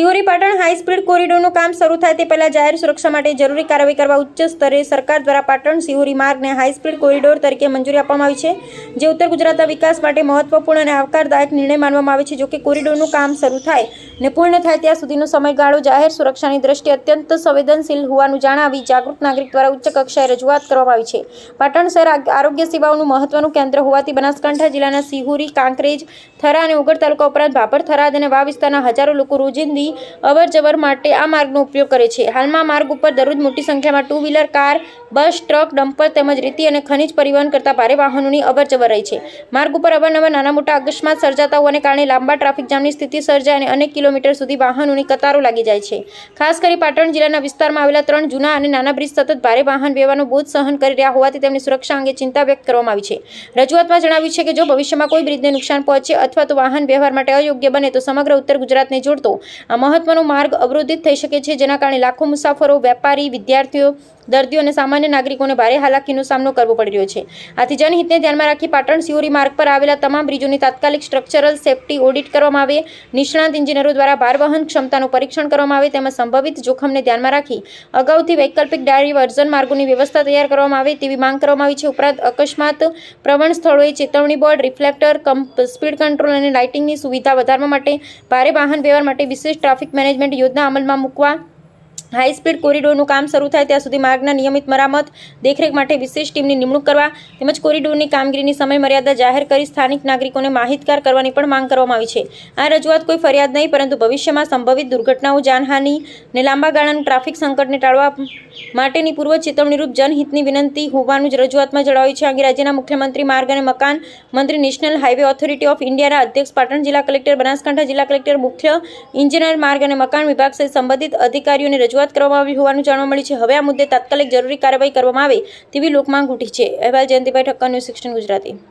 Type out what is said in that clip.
Sihori Patan high speed કોરિડોરનું કામ શરૂ થાય તે પહેલા જાહેર સુરક્ષા માટે જરૂરી કાર્યવાહી કરવા ઉચ્ચ સ્તરે સરકાર દ્વારા પાટણ સિહોરી માર્ગને હાઈ સ્પીડ કોરિડોર તરીકે મંજૂરી આપવામાં આવી છે, જે ઉત્તર ગુજરાતના વિકાસ માટે મહત્વપૂર્ણ અને આવકારદાયક નિર્ણય માનવામાં આવે છે। જો કે કોરિડોરનું કામ શરૂ થાય ને પૂર્ણ થાય ત્યાં સુધીનો સમયગાળો જાહેર સુરક્ષાની દ્રષ્ટિએ અત્યંત સંવેદનશીલ હોવાનું જણાવી જાગૃત નાગરિક દ્વારા ઉચ્ચ કક્ષાએ રજૂઆત કરવામાં આવી છે। પાટણ શહેર આરોગ્ય સેવાઓનું મહત્વનું કેન્દ્ર હોવાથી બનાસકાંઠા જિલ્લાના સિહોરી, કાંકરેજ, થરા અને ઓગળ તાલુકા ઉપરાંત ભાભર, થરાદ અને વાવ વિસ્તારના હજારો લોકો રોજિંદી અવરજવર માટે આ માર્ગનો ઉપયોગ કરે છે। હાલમાં માર્ગ ઉપર દરરોજ મોટી સંખ્યામાં ટુ વ્હીલર, કાર, બસ, ટ્રક, ડમ્પર તેમજ રેતી અને ખનીજ પરિવહન કરતા ભારે વાહનોની અવરજવર રહી છે। માર્ગ ઉપર અવારનવાર નાના મોટા અકસ્માત સર્જાતા હોવાને કારણે લાંબા ટ્રાફિક જામની સ્થિતિ સર્જાય અને અનેક કિલોમીટર સુધી વાહનોની કતારો લાગી જાય છે। ખાસ કરી પાટણ જિલ્લાના વિસ્તારમાં આવેલા 3 જૂના અને નાના બ્રિજ સતત ભારે વાહન વ્યવહારનો બોજ સહન કરી રહ્યા હોવાથી તેમની સુરક્ષા અંગે ચિંતા વ્યક્ત કરવામાં આવી છે। રજૂઆતમાં જણાવ્યું છે કે જો ભવિષ્યમાં કોઈ બ્રિજને નુકસાન પહોંચે અથવા તો વાહન વ્યવહાર માટે અયોગ્ય બને તો સમગ્ર ઉત્તર ગુજરાતને જોડતો આ મહત્વનો માર્ગ અવરોધિત થઈ શકે છે, જેના કારણે લાખો મુસાફરો, વેપારી, વિદ્યાર્થીઓ, દર્દીઓ અને સામાન્ય નાગરિકોને ભારે હાલાકીનો સામનો કરવો પડી રહ્યો છે। આથી જનહિતને ધ્યાનમાં રાખી પાટણ સિહોરી માર્ગ પર આવેલા તમામ બ્રિજોની તાત્કાલિક સ્ટ્રક્ચરલ સેફ્ટી ઓડિટ કરવામાં આવે, નિષ્ણાત ઇજનેરો દ્વારા ભાર વહન ક્ષમતાનું પરીક્ષણ કરવામાં આવે તેમજ સંભવિત જોખમને ધ્યાનમાં રાખી અગાઉથી વૈકલ્પિક ડાયવર્ઝન માર્ગોની વ્યવસ્થા તૈયાર કરવામાં આવે તેવી માંગ કરવામાં આવી છે। ઉપરાંત અકસ્માત પ્રવણ સ્થળોએ ચેતવણી બોર્ડ, રિફ્લેક્ટર, સ્પીડ કંટ્રોલ અને લાઇટિંગની સુવિધા વધારવા માટે ભારે વાહન વ્યવહાર માટે વિશેષ ટ્રાફિક મેનેજમેન્ટ યોજના અમલમાં મૂકવા, હાઈ સ્પીડ કોરિડોરનું કામ શરૂ થાય ત્યાં સુધી માર્ગના નિયમિત મરામત, દેખરેખ માટે વિશેષ ટીમની નિમણૂક કરવા તેમજ કોરિડોરની કામગીરીની સમયમર્યાદા જાહેર કરી સ્થાનિક નાગરિકોને માહિતગાર કરવાની પણ માંગ કરવામાં આવી છે। આ રજૂઆત કોઈ ફરિયાદ નહીં પરંતુ ભવિષ્યમાં સંભવિત દુર્ઘટનાઓ, જાનહાનિ અને લાંબા ગાળાનું ટ્રાફિક સંકટને ટાળવા માટેની પૂર્વ ચેતવણીરૂપ જનહિતની વિનંતી હોવાનું જ રજૂઆતમાં જણાવ્યું છે। અંગે રાજ્યના મુખ્યમંત્રી, માર્ગ અને મકાન મંત્રી, નેશનલ હાઈવે ઓથોરિટી ઓફ ઇન્ડિયાના અધ્યક્ષ, પાટણ જિલ્લા કલેક્ટર, બનાસકાંઠા જિલ્લા કલેક્ટર, મુખ્ય ઇન્જિનિયર, માર્ગ અને મકાન વિભાગ સહિત સંબંધિત અધિકારીઓને રજૂઆત કરવામાં આવી હોવાનું જાણવા મળ્યું છે। હવે આ મુદ્દે તાત્કાલિક જરૂરી કાર્યવાહી કરવામાં આવે તેવી લોકમાંગ ઉઠી છે। અહેવાલ જયંતિભાઈ ઠક્કર, ન્યૂઝ 16 ગુજરાતી।